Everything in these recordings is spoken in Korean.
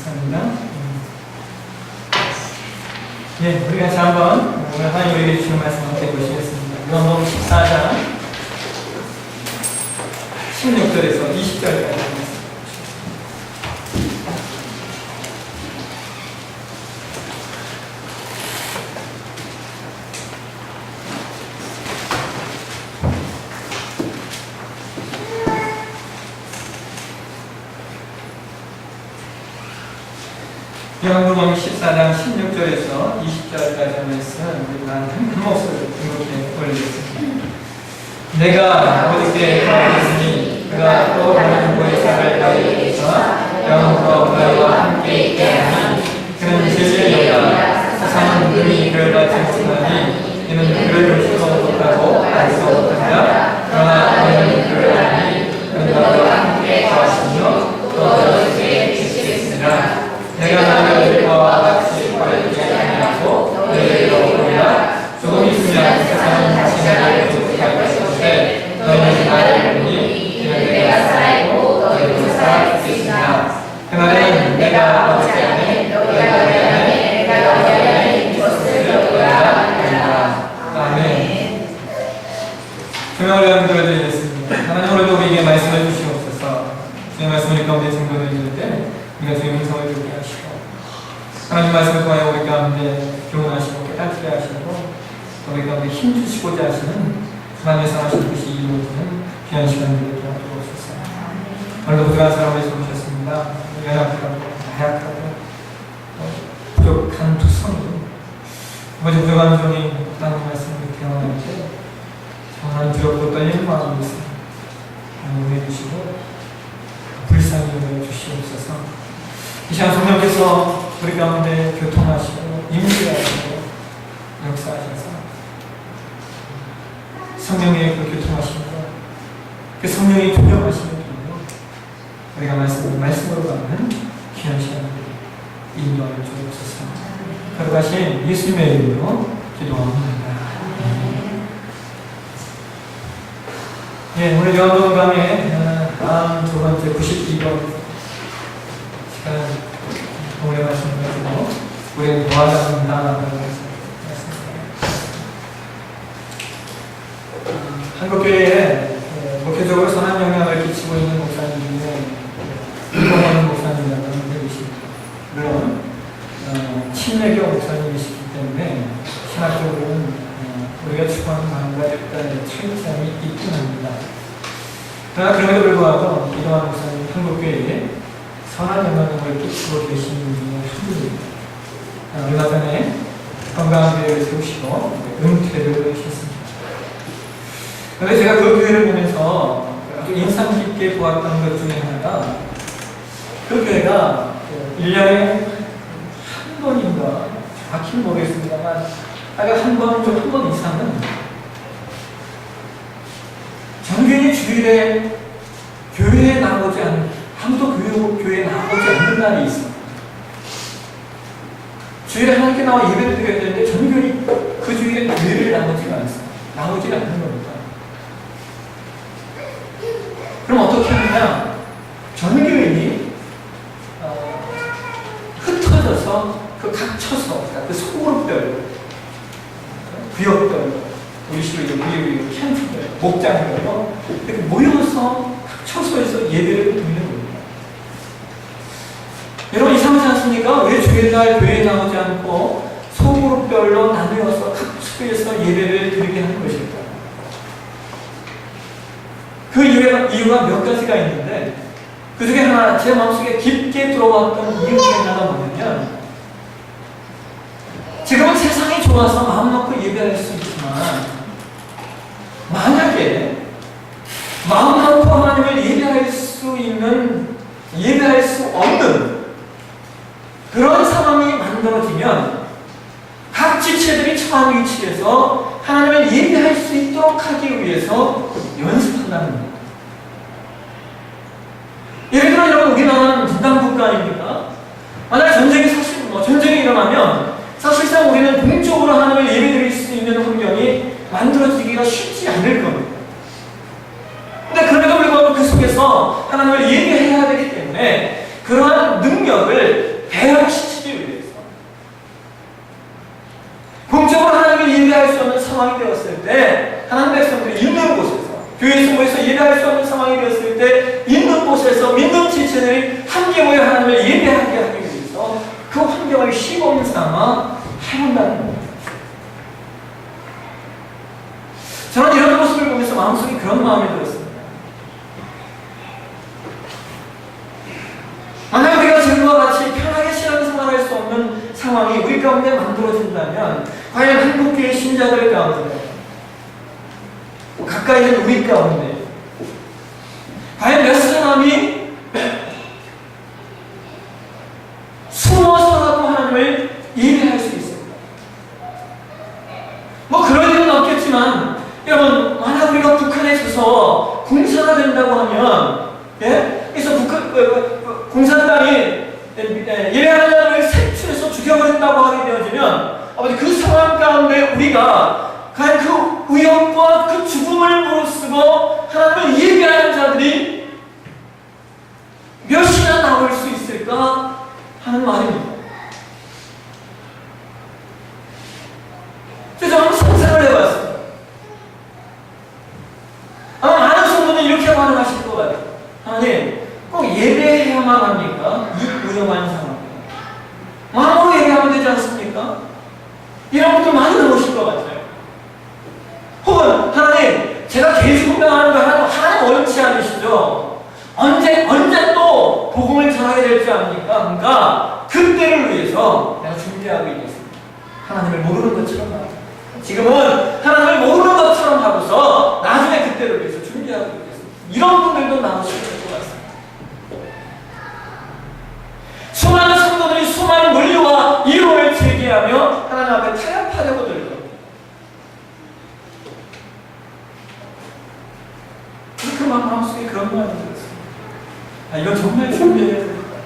감사합니다. 예, 우리 같이 한번 오늘 하나님 우리에게 주신 말씀 함께 보시겠습니다. 요한복음 14장 16절에서 20절까지 요한복음 14장 16절에서 20절까지 말씀 우리가 한 목소리로 이렇게 올리겠습니다. 내가 아버지께 말했으니 그가 또 다른 보혜사를 너희에게서 영원토록 너희와 함께 있게 하니 그는 진리이다. 세상은 눈이 그를 받지 못하니 이는 그를 보지도 못하고 알지도 못한다. 그러나 너희는 그를 아니 그는 너희와 함께 거하시며 또 너희에게 주시겠으나 내가 너희들과 같이 버려두지 아니하고 너희들로 오리라. 조금 있으면 세상은 다시 나를 두고할 것인데 너희는 나를 보니 이는 내가 살아있고 너희도 살아있을 것이니라. 그날에는 내가 아버지 안에 너희가 너희 안에 내가 너희 안에 있는 것을 너희가 알리라. 아멘. 주님을 위한 기도를 드리겠습니다. 하나님 오늘도 우리에게 말씀을 주시옵소서. 주의 말씀을 가운데 증거를 드릴 때 우리가 주의 음성을 듣게 하시고 하나님 말씀을 통하여 우리 가운데 교훈하시고 깨닫게 하시고 우리 가운데 힘주시고자 하시는 하나님의 상하신 뜻이 이루어지는 귀한 시간이 되게 하옵소서. 오늘도 부족한 사람을 세우셨습니다. 연약하고 나약하고 부족한 두성이 아버지 부족한 종이 하나님 말씀을 태어날 때 하나님 두렵고 떨리는 마음이 있습니다. 하나님 해주시고 불쌍히 여겨 주시옵소서. 이 시간 성령께서 우리 가운데 교통하시고 임재하시고 역사하셔서 성령의 그 교통하심과 그 성령의 조명하심을 통해 우리가 말씀으로 가는 귀한 시간을 인도하여 주옵소서. 거룩하신 예수님의 이름으로 기도합니다. 예, 오늘 요한복음 강의 다음 두 번째 92번 시간 오래 말씀드리고 우리는 도와달라는 나라고 말씀드렸습니다. 한국교회에 목회적으로 선한 영향을 끼치고 있는 목사님 중에 일본하는 목사님이라고 하는 계십니다. 물론 친외교 목사님이시기 때문에 신학적으로는 우리가 추구하는 마음과 약간의 차이점이 있긴 합니다. 그러나 그럼에도 불구하고 이러한 목사님 한국교회에 선한 영향력을 끼치고 계시는 분이 한 분입니다. 얼마 전에 건강한 교회를 세우시고 은퇴를 하셨습니다. 그런데 제가 그 교회를 보면서 아주 인상 깊게 보았던 것 중에 하나가 그 교회가 1년에 한 번인가 정확히는 모르겠습니다만 한 번 이상은 정규리 주일에 교회에 나오지 않는 아무도 교회에 나오지 않는 날이 있어. 주일에 하나님께 나와 예배를 드려야 되는데 전교리 그 주일에 교회를 나오지 않는 겁니다. 그럼 어떻게 하느냐? 전교인이 흩어져서 그 각처서 그 소그룹별, 구역별, 우리 시로 구역별, 캠프별, 목장별로 이렇게 모여서 각처소에서 예배를 드리는 겁니다. 여러분 이상하지 않습니까? 왜 주일날 교회에 나오지 않고 소그룹별로 나누어서 각처에서 예배를 드리게 하는 것일까? 그 이유가 몇 가지가 있는데 그 중에 하나 제 마음속에 깊게 들어왔던 이유 중에 하나가 뭐냐면 지금은 세상이 좋아서 마음 놓고 예배할 수 있지만 만약에 마음 놓고 하나님을 예배할 수 없는 그런 상황이 만들어지면 각 지체들이 처한 위치에서 하나님을 예배할 수 있도록 하기 위해서 연습한다는 겁니다. 예를 들어 여러분 우리나라는 분단 국가 아닙니까? 만약 전쟁이 일어나면 사실상 우리는 동쪽으로 하나님을 예배드릴 수 있는 환경이 만들어지기가 쉽지 않을 겁니다. 근데 그럼에도 불구하고 그 속에서 하나님을 예배해야 되기 때문에 그러한 능력을 교회 성부에서 예배할 수 없는 상황이 되었을 때 있는 곳에서 믿는 지체들이 함께 모여 하나님을 예배하게 하기 위해서 그 환경을 시범 삼아 해본다는 겁니다. 저는 이런 모습을 보면서 마음속에 그런 마음이 들었습니다. 만약 우리가 지금과 같이 편하게 신앙생활할 수 없는 상황이 우리 가운데 만들어진다면 과연 한국교회 신자들 가운데 가까이 있는 우리 가운데 과연 몇 사람이 숨어서라도 하나님을 예배할 수 있을까? 뭐 그럴 일은 없겠지만 여러분, 만약 우리가 북한에 서서 공사가 된다고 하면, 예? 그래서 공산 땅이 예배하는 자를 색출해서 죽여버린다고 하게 되어지면, 아버지 그 상황 가운데 우리가 과연 그 위협과 그 죽음을 무릅쓰고 하나님을 예배하는 자들이 몇이나 나올 수 있을까 하는 말입니다. 그래서 한번 상상을 해봤습니다. 아마 많은 성도는 이렇게 반응하실 것 같아요. 하나님, 꼭 예배해야만 합니까? 이 위험한 상황. 마음으로 예배하면 되지 않습니까? 이런 분들 많이 나오실 것 같아요. 혹은, 하나님, 제가 계시공당하는 거 하나님 원치 않으시죠? 언제 또 복음을 전하게 될지 압니까? 그러니까, 그때를 위해서 내가 준비하고 있겠습니다. 하나님을 모르는 것처럼 말합니다. 지금은 하나님을 모르는 것처럼 하고서 나중에 그때를 위해서 준비하고 있겠습니다. 이런 분들도 나오시면 될 것 같습니다. 수많은 성도들이 수많은 물류와 이론을 제기하며 하나님 앞에 타협하려고 들 겁니다. 그 마음속에 그런 마음이 들었습니다. 이건 정말 준비해야 됩니다.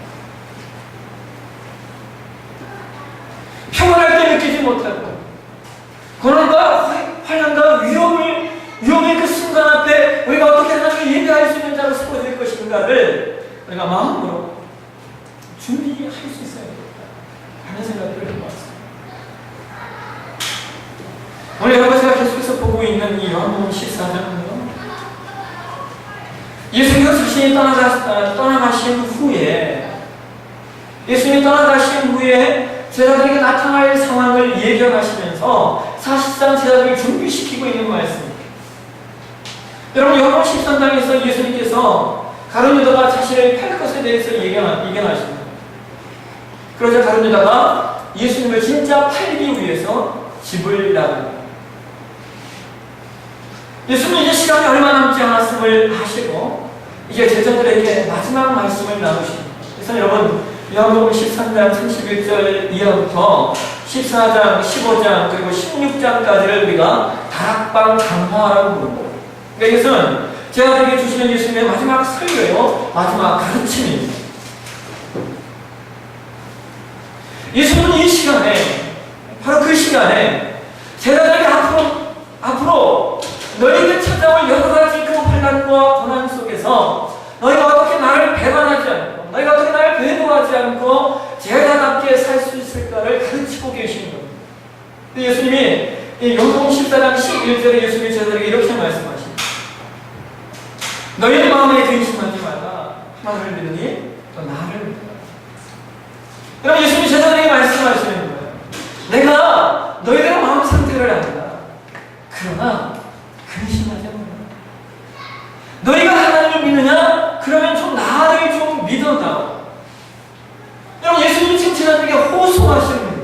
평안할 때 느끼지 못하고 고난과 환난과 위험의 그 순간 앞에 우리가 어떻게 하나님을 예배할 수 있는 자로 세워질 것인가를 우리가 마음으로 준비할 수 있어야 되겠다 하는 생각이 들은 것 같습니다. 오늘 여러분 제가 계속해서 보고 있는 이 요한복음 14장은요, 예수님께서 자신이 떠나가신 후에 제자들에게 나타날 상황을 예견하시면서 사실상 제자들을 준비시키고 있는 말씀입니다. 여러분, 요한복음 13장에서 예수님께서 가룟 유다가 자신을 팔 것에 대해서 예견하십니다. 그러자 가룟 유다가 예수님을 진짜 팔기 위해서 집을 나갑니다. 예수님은 이제 시간이 얼마 남지 않았음을 아시고 이제 제자들에게 마지막 말씀을 나누십니다. 그래서 여러분, 요한복음 13장 31절 이하부터 14장, 15장, 그리고 16장까지를 우리가 다락방 강화라고 부릅니다. 그러니까 이것은 제자들에게 주시는 예수님의 마지막 설교요, 마지막 가르침입니다. 예수님은 이 시간에, 바로 그 시간에 제자들에게 앞으로 너희에게 찾아올 여러 가지 그 환난과 고난 속에서 너희가 어떻게 나를 배반하지 않고, 너희가 어떻게 나를 배도하지 않고 제자답게 살 수 있을까를 가르치고 계시는 겁니다. 예수님이 요한복음 14장 11절에 예수님이 제자들에게 이렇게 말씀하십니다. 너희는 마음에 근심하지 말라. 하나님을 믿으니 또 나를 믿으라. 여러분, 예수님이 제자들에게 말씀하시는 거예요. 내가 너희들의 마음 상태를 안다. 그러나 근심하지 마라. 너희가 하나님을 믿느냐? 그러면 좀 나를 좀 믿어다. 여러분, 예수님이 지금 제자들에게 호소하시는 거예요.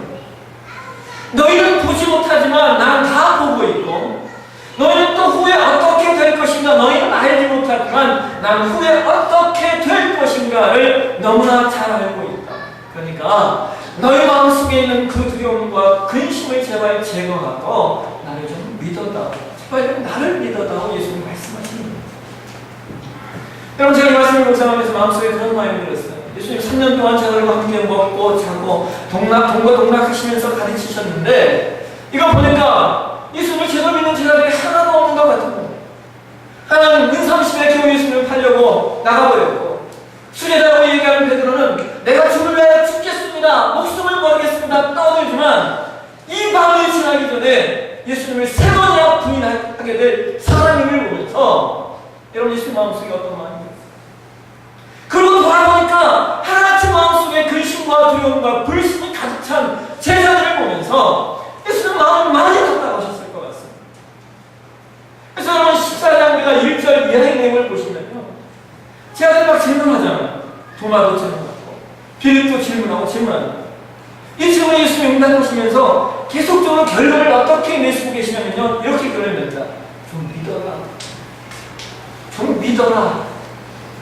너희는 보지 못하지만 난 다 보고 있고, 너희는 또 후에 어떻게 될 것인가 너희는 알지 못하지만 난 후에 어떻게 될 것인가를 너무나 잘 알고 있다. 그러니까 너희 마음속에 있는 그 두려움과 근심을 제발 제거하고 나를 좀 믿어다. 제발 좀 나를 믿어다고 예수님 말씀하시는 거예요. 여러분, 제가 이 말씀을 묵상하면서 마음속에 그런 마음이 들었어요. 예수님 3년 동안 제자들과 함께 먹고 자고 동과 동락하시면서 가르치셨는데, 이거 보니까 예수님을 제대로 믿는 제자들이 하나도 없는 것 같은 하나는 은30에 겨우 예수님을 팔려고 나가버렸고, 수제자라고 얘기하는 베드로는 내가 죽을 위하여 죽겠습니다, 목숨을 걸겠습니다 떠들지만, 이 밤이 지나기 전에 예수님을 3번이나 부인하게 될 사람임을 보면서 여러분 예수님 마음속에 어떤 마음이 있어요? 그리고 돌아보니까 하나님 마음속에 근심과 두려움과 불신이 가득 찬 제자들을 보면서 예수님 마음이 많이 답답하셨을 것 같습니다. 그래서 여러분 14장과 1절 이하의 내용을 보시면요, 제자들이 막 질문하잖아요. 도마도 질문하고 빌립도 질문하고 이 질문에 예수님이 응답하시면서 계속적으로 결론을 어떻게 내시고 계시냐면요, 이렇게 결론을 냅니다. 좀 믿어라. 좀 믿어라.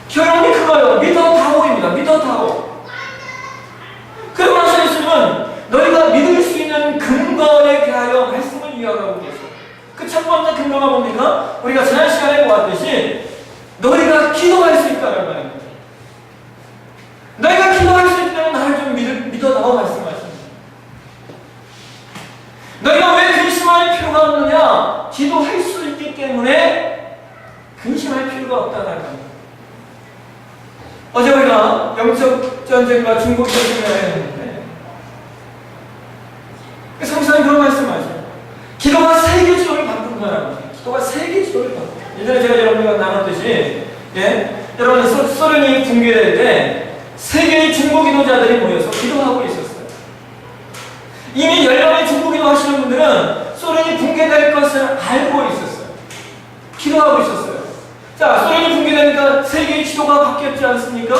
결론이 그거예요. 믿어다오입니다. 믿어다오. 그러고 나서 예수님은 너희가 믿을 수 있는 근거에 대하여 말씀을 이어가고 계세요. 그 첫 번째 근거가 뭡니까? 우리가 지난 시간에 보았듯이 너희가 기도할 수 있다는 말입니다. 너희가 기도할 수 있다면 나를 좀 믿어다오 말씀하십니다. 너희가 왜 근심할 필요가 없느냐? 기도할 수 있기 때문에 근심할 필요가 없다는 겁니다. 어제 우리가 영적 전쟁과 중국 전쟁을 했는데 성경은 그런 말씀하죠. 기도가 세계 지도를 바꾼다라는 거예요. 기도가 세계 지도를 바꾼다. 예전에 제가 여러분과 나눴듯이, 여러분 소련이 붕괴될 때 세계의 중보 기도자들이 모여서 기도하고 있었어요. 이미 열방의 중보 기도 하시는 분들은 소련이 붕괴될 것을 알고 있었어요. 기도하고 있었어요. 자, 소련이 붕괴되니까 세계의 지도가 바뀌었지 않습니까?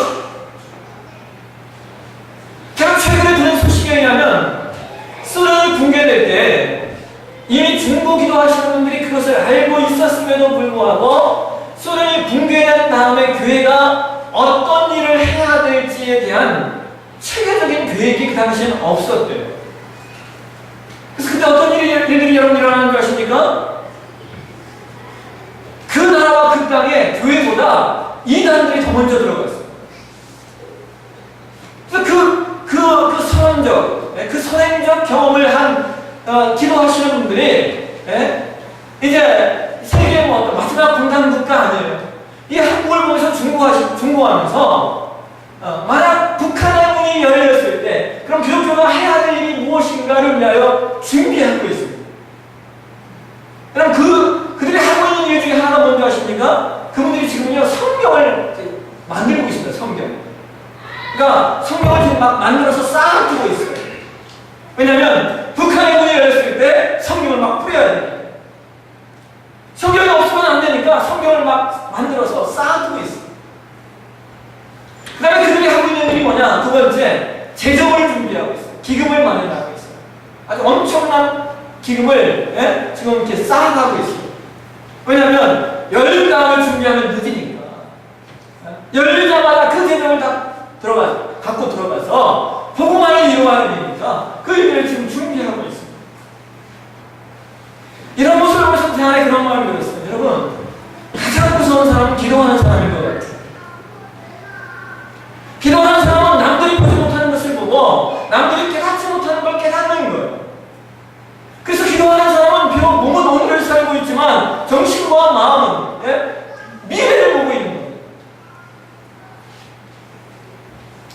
제가 최근에 들은 소식에 의하면 소련이 붕괴될 때 이미 중보 기도하시는 분들이 그것을 알고 있었음에도 불구하고 소련이 붕괴된 다음에 교회가 어떤 일을 해야 될지에 대한 체계적인 계획이 그 당시에는 없었대요. 그래서 그때 어떤 일들이 여러분 일어나는 줄 아십니까? 그 나라와 그 땅에 교회보다 이단들이 더 먼저 들어갔어요. 그래서 그 선행적 경험을 한 기도하시는 분들이 이제 세계 마지막 분단국가 아니에요. 이 한국을 보면서 중보하면서 만약 북한의 문이 열렸을 때 그럼 기독교가 해야 될 일이 무엇인가를 위하여 준비하고 있습니다. 그럼 그들이 하고 있는 일 중에 하나가 뭔지 아십니까? 그분들이 지금요 성경을 만들고 있습니다. 성경. 그러니까 성경을 지금 막 만들어서 쌓아두고 있어요. 왜냐하면 북한의 문이 열렸을 때 성경을 막 뿌려야 돼요. 성경이 없으면 안 되니까 성경을 막 만들어서 쌓아두고 있어요. 그 다음에 그들이 하고 있는 일이 뭐냐? 두 번째, 재정을 준비하고 있어요. 기금을 마련하고 있어요. 아주 엄청난 기금을 지금 이렇게 쌓아가고 있어요. 왜냐하면 열릴 땅을 준비하면 늦으니까. 열리자마자 그 재정을 다 갖고 들어가서 복음만을 이루어야 되니까 그 일을 지금 준비하고 있습니다. 이런 모습을 보면서 제 안에 그런 마음이 들었어요. 여러분, 가장 무서운 사람은 기도하는 사람인 것 같아요. 기도하는 사람은 남들이 보지 못하는 것을 보고 남들이 깨닫지 못하는 걸 깨닫는 거예요. 그래서 기도하는 사람은 비록 몸은 오늘을 살고 있지만 정신과 마음은 미래를 보고 있는 거예요.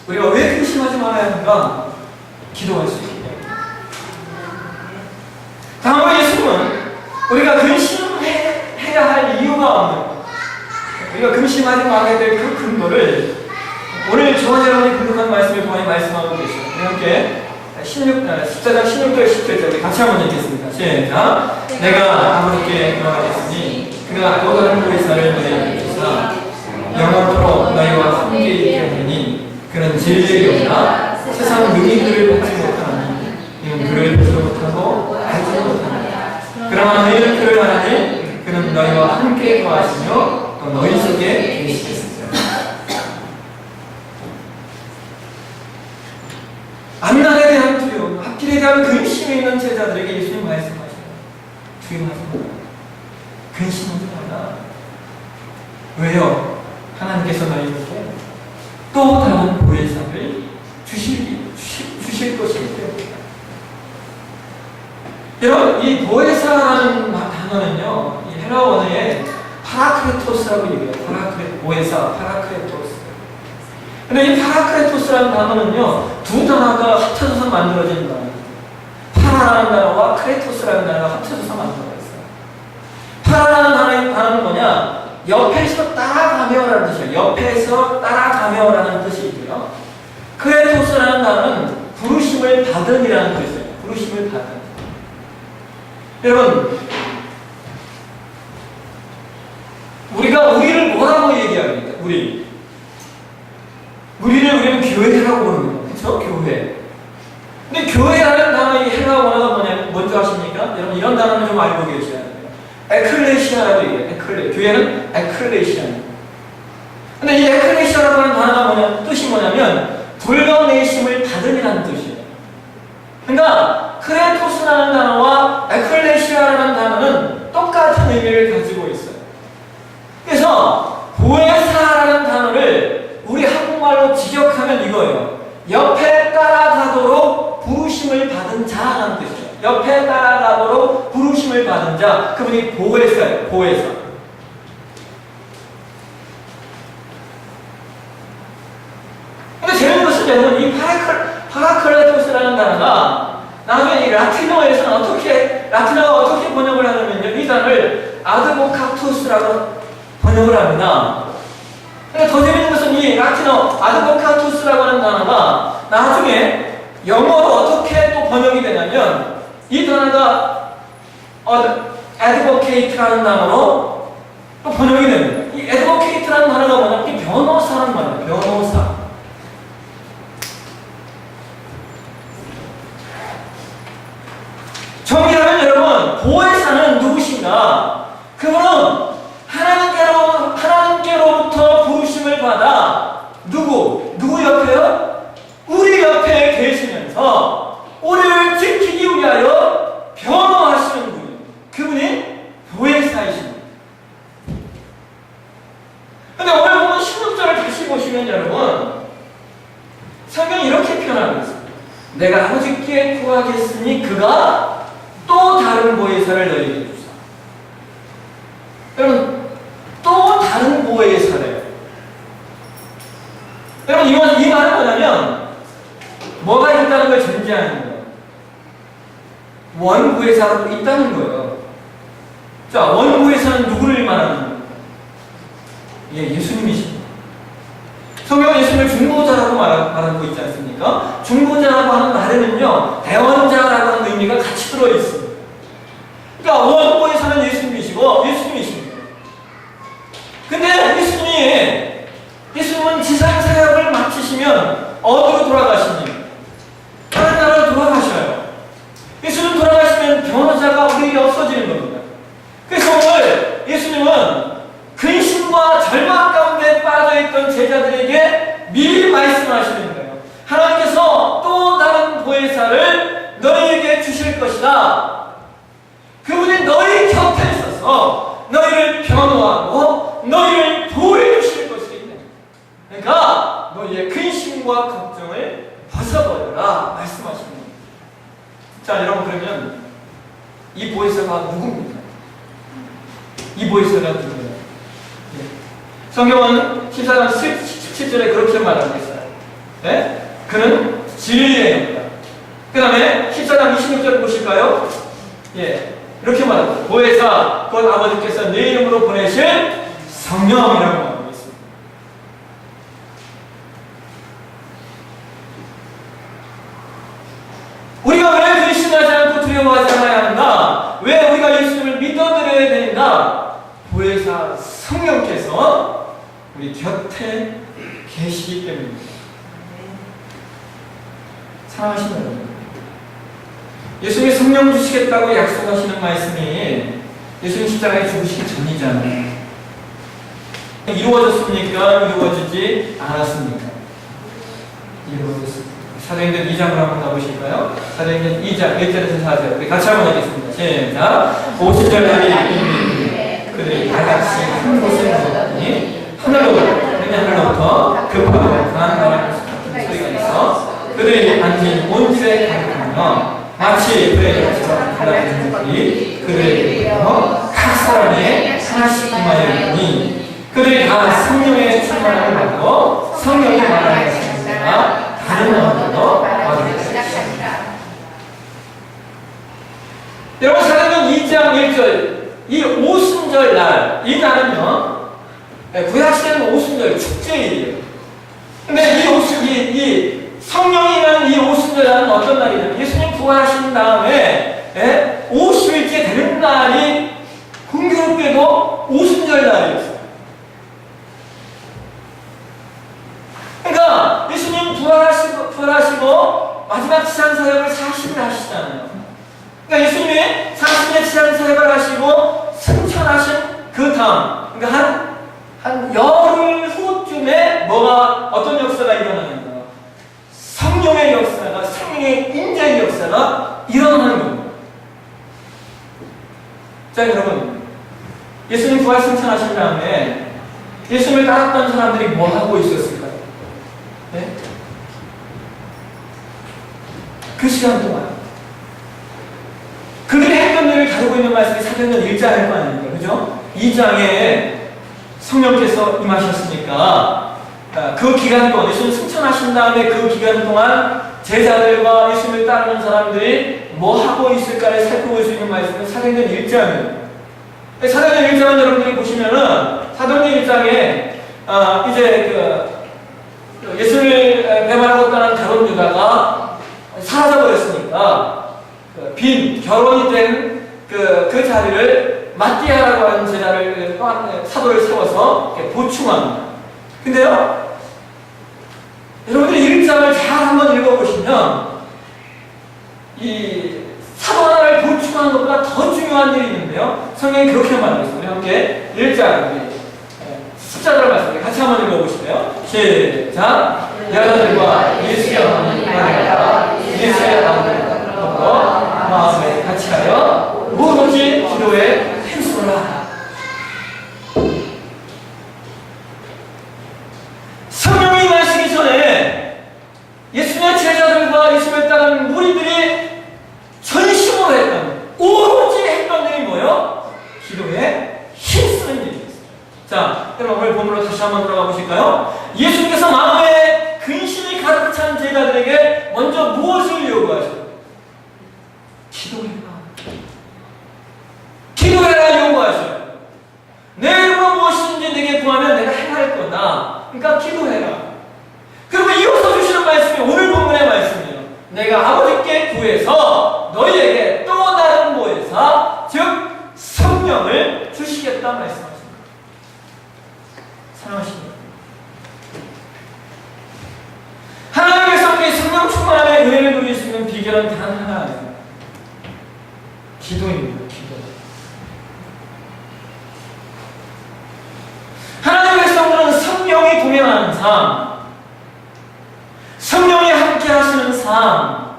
우리가 왜 근심하지 말아야 하는가? 기도할 수 있기 때문에. 다음으로 예수님은 우리가 근심해야 할 이유가 없는, 우리가 근심하지 말아야 될 그 근거를 오늘 저와 여러분이 분석한 말씀을 통해 말씀하고 계시죠. 함께 14장 16절 17절 같이 한번 읽겠습니다. 시작. 내가 아버지께 명하겠으니 그가 또 다른 보혜사를 너희에게 주사 영원토록 너희와 함께 있게 하리니 그는 진리의 영이라 세상 능인들을 받지 못하니 이는 그를 보지 못하고 알지 못하느냐. 그러나 너희는 그를 알아니 그는 너희와 함께 거하시며 또 너희 속에 계시겠습니다. 앞날에 대한 두려움, 앞길에 대한 근심이 있는 제자들에게 예수님 말씀하시죠. 두려워하지 마라. 근심하지 마라. 왜요? 하나님께서 너희에게 또 다른 보혜사를 주실 것이기 때문입니다. 여러분, 이 보혜사라는 단어는요, 이 헬라어 원어에 파라크레토스라고 얘기해요. 보혜사, 파라크레토스. 근데 이 파라크레토스라는 단어는요, 두 단어가 합쳐져서 만들어진 단어입니다. 파라라는 단어와 크레토스라는 단어가 합쳐져서 만들어져 있어요. 파라라는 단어는 뭐냐? 옆에서 따라가며라는 뜻이에요. 옆에서 따라가며라는 뜻이 있고요. 크레토스라는 단어는 부르심을 받은이라는 뜻이에요. 부르심을 받은. 여러분, 우리가 우리를 뭐라고 얘기합니까? 우리를 우리는 교회라고 부릅니다. 그렇죠? 교회. 근데 교회라는 단어의 헬라어 원어가 뭔지 아십니까? 여러분 이런 단어는 좀 알고 계셔야 돼요. 에클레시아라고 얘기해요. 교회는 에클레시아. 근데 이 에클레시아라고 하는 단어가 뜻이 뭐냐면 불러내심을 받음이라는 뜻이에요. 그러니까 크레토스라는 단어와 에클레시아라는 단어는 똑같은 의미를 가지고 있어요. 그래서 보혜사라는 단어를 우리 한국말로 직역하면 이거예요. 옆에 따라가도록 부르심을 받은 자라는 뜻이에요. 옆에 따라가도록 부르심을 받은 자, 그분이 보혜사예요. 보혜사. 근데 재밌는 것은 여러분, 이 파라클레토스라는 단어가 나중에 이 라틴어에서는 라틴어가 어떻게 번역을 하냐면요, 이 단어를 아드보카투스라고 번역을 합니다. 근데 더 재밌는 것은 이 라틴어 아드보카투스라고 하는 단어가 나중에 영어로 어떻게 또 번역이 되냐면 이 단어가 advocate라는 단어로 또 번역이 됩니다. 이 advocate라는 단어가 뭐냐면 이 변호사라는 말이에요. 변호사. 정리하면 여러분, 보혜사는 누구신가? 그분은 하나님께로부터 부르심을 받아 누구 옆에요? 우리 옆에 계시면서 우리를 지키기 위하여 변호하시는 분, 그분이 보혜사이십니다. 근데 오늘 보면 16절을 다시 보시면 여러분, 성경이 이렇게 표현하고 있습니다. 내가 아버지께 구하겠으니 그가 또 다른 보혜사를 너희에게 주사. 여러분, 또 다른 보혜사래요. 여러분, 이 말은 뭐냐면 뭐가 있다는 걸 전제하는 거예요. 원보혜사가 있다는 거예요. 자, 원보혜사는 누구를 말하는 거예요? 예수님이십니다. 성경은 예수님을 중보자라고 말하고 있지 않습니까? 중보자라고 하는 말에는요, 대원자라고 하는 의미가 같이 들어있습니다. 그러니까 원보혜사는 예수님이십니다. 근데 예수님은 지상 사역을 마치시면 어디로 돌아가십니까? 다른 나라로 돌아가셔요. 예수님 돌아가시면 변호자가 우리에게 없어지는 겁니다. 그래서 오늘 예수님은 근심과 절망 가운데 빠져있던 제자들에게 미리 말씀하시는 거예요. 하나님께서 또 다른 보혜사를 너희에게 주실 것이다. 그분이 너희 곁에 있어서 너희를 변호하고 너희를 보호해주실 것이다. 그러니까 너희의 근심과 걱정을 벗어버려라 말씀하시는 겁니다. 자, 여러분, 그러면 이 보혜사가 누굽니까? 이 보혜사가 누구예요? 성경은 14장 17절에 그렇게 말하고 있어요. 네? 그는 진리의 영이다. 그 다음에 14장 26절 보실까요? 이렇게 말합니다. 보혜사, 곧 아버지께서 내 이름으로 보내실 성령이라고 말하고 있습니다. 우리가 왜 근심하지 않고 두려워하지 않아야 한다? 왜 우리가 예수님을 믿어드려야 된다? 보혜사 성령께서 우리 곁에 계시기 때문입니다. 사랑하시는 여러분, 예수님이 성령 주시겠다고 약속하시는 말씀이 예수님 십자가에 죽으시기 전이잖아요. 이루어졌습니까? 이루어지지 않았습니까? 이루어졌습니다. 사도행전 2장으로 한번 가보실까요? 사도행전 2장 1절에서 4절 우리 같이 한번 하겠습니다. 시작. 50절 그들이 다 같이 한 곳에 모였더니 하늘로부터 급하고 강한 바람이 소리가 있어 그들이 앉은 온 집에 가득하며 마치 불에 갇혀 달라지는 것들이 그들에게 각 사람에 하나씩 임하였으니 그들이 다 성령의 충만함을 받고 성령이 말하는 것이니라 다른 언어로 말하기 시작합니다. 여러분, 사도행전 2장 1절 이 오순절 날, 이 날은요 구약시대는 오순절 축제일이에요. 근데 이 성령이 임하는 이 오순절은 어떤 날이냐면 예수님 부활하신 다음에 50일째 되는 날이 공교롭게도 오순절 날이었어요. 그러니까 예수님 부활하시고 마지막 지상사역을 40일 하시잖아요. 그러니까 예수님이 40일 지상사역을 하시고 승천하신 그 다음, 그러니까 한 열흘 후쯤에 어떤 역사가 일어나는가? 성령의 역사가, 성령의 인자의 역사가 일어나는 겁니다. 자, 여러분, 예수님 부활 승천하신 다음에 예수님을 따랐던 사람들이 뭐 하고 있었을까요? 네? 그 시간 동안 그들의 했던 일을 다루고 있는 말씀이 사도행전 1장일 거 아닙니까? 그죠? 2장에 성령께서 임하셨으니까 그 기간 동안 예수님 승천하신 다음에 그 기간 동안 제자들과 예수님을 따르는 사람들이 뭐 하고 있을까를 살펴볼 수 있는 말씀은 사도행전 1장이에요. 사도행전 1장은 여러분들이 보시면은 사도행전 1장에 이제 예수를 배반하고 떠난 가룟 유다가 사라져버렸으니까 빈 결혼이 된 그 자리를 마띠아라고 하는 제자를 사도를 세워서 보충합니다. 근데요, 여러분들이 1장을 잘 한번 읽어보시면 이 사도 하나를 보충하는 것보다 더 중요한 일이 있는데요. 성경이 그렇게 말하고 있습니다. 우리 함께 1장 숫자들 말씀 같이 한번 읽어보실래요? 시작. 여자들과 예수의 어머니 마리아가 예수의 아버지를 보고 마음에 같이 하여 무엇인지 기도에 힘쓰라 하라. 성령이 임하시기 전에 예수님의 제자들과 예수님을 따르는 무리들이 전심으로 했던, 오로지 했던 일이 뭐예요? 기도에 힘쓰는 일이었어요. 자, 여러분 오늘 본문으로 다시 한번 들어가 보실까요? 예수님께서 마음에 근심이 가득 찬 제자들에게 먼저 무엇을 요구하셔요? 기도해라. 기도해라 요구하셔요. 내 이름으로 무엇이든지 내게 구하면 내가 행할 거다. 그러니까 기도해라. 그리고 이어서 주시는 말씀이 오늘 본문의 말씀이에요. 내가 아버지께 구해서 너희에게 또 다른 보혜사, 즉 성령을 주시겠다 말씀하십니다. 사랑하십니까? 하나님의 성령이 성령 충만함에 은혜를 누릴 수 있는 비결은 단 하나입니다. 기도입니다. 기도. 하나님의 성령은 성령이 동행하는 삶, 성령이 함께 하시는 삶,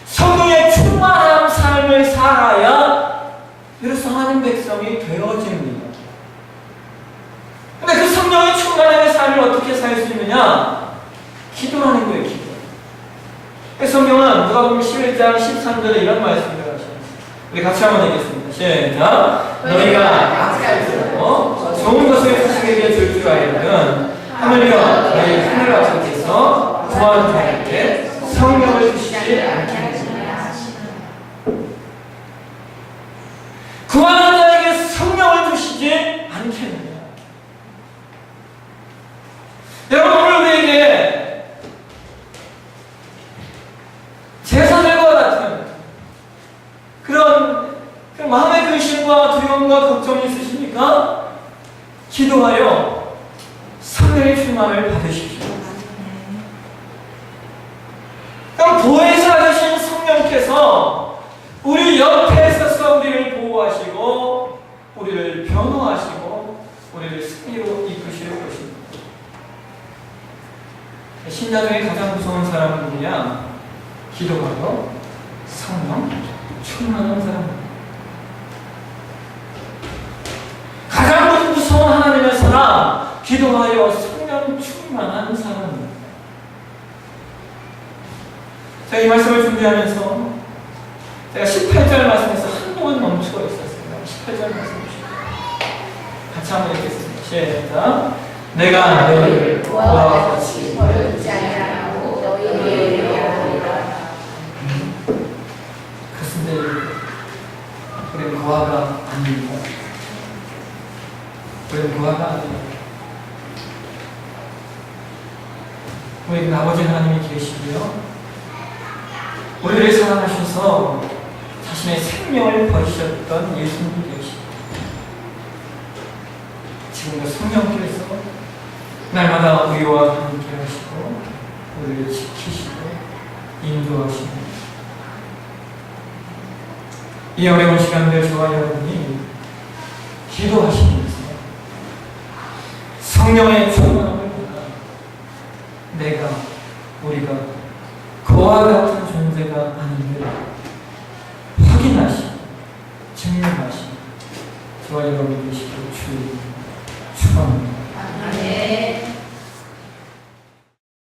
성령의 충만한 삶을 살아야 비로소 하나님 백성이 되어집니다. 근데 그 성령의 충만함의 삶을 어떻게 살 수 있느냐? 기도하는 거예요, 기도. 성경은 누가복음 11장 13절에 이런 말씀을 하십니다. 우리 같이 한번 읽겠습니다. 시작. 너희가 약속을 들고 좋은 것을 자식에게 줄 줄 알거든 하물며 너희 하늘 아버지께서 구하는 자에게 성령을 주시지 않겠느냐. 구하는 자에게 성령을 주시지 않겠느냐. 여러분 오늘 우리에게 제사들과 같은 그런 마음의 근심과 두려움과 걱정이 있으십니까? 기도하여 성령의 충만을 받으십시오. 그럼 보혜사 되신 성령께서 우리 옆에 서서 우리를 보호하시고 우리를 변호하시고 우리를 승리로 이끄실 것입니다. 신자 중에 가장 무서운 사람은 누구냐? 기도하여 성령 충만한 사람. 가장 무서운 하나님의 사람, 기도하여 성령 충만한 사람. 제가 이 말씀을 준비하면서 제가 18절 말씀에서 한동안 멈추어 있었습니다. 18절 말씀 주시죠. 같이 한번 읽겠습니다. 시작. 내가 너희를 고아와 같이 버려두지 아니하고 너희를 위하리라. 그렇습니다. 우리는 고아가 아닙니다. 우리는 부하가 아니에요. 우리 아버지 하나님이 계시고요. 우리를 사랑하셔서 자신의 생명을 버리셨던 예수님이 계시고 지금도 성령께서 날마다 우리와 함께 하시고 우리를 지키시고 인도하시고 이 어려운 시간들 저와 여러분이 기도하시면서 성령의 충만함을 보다 우리가 그와 같은 존재가 아닌데 확인하시고 증명하시고 저와 여러분이 되시고 주님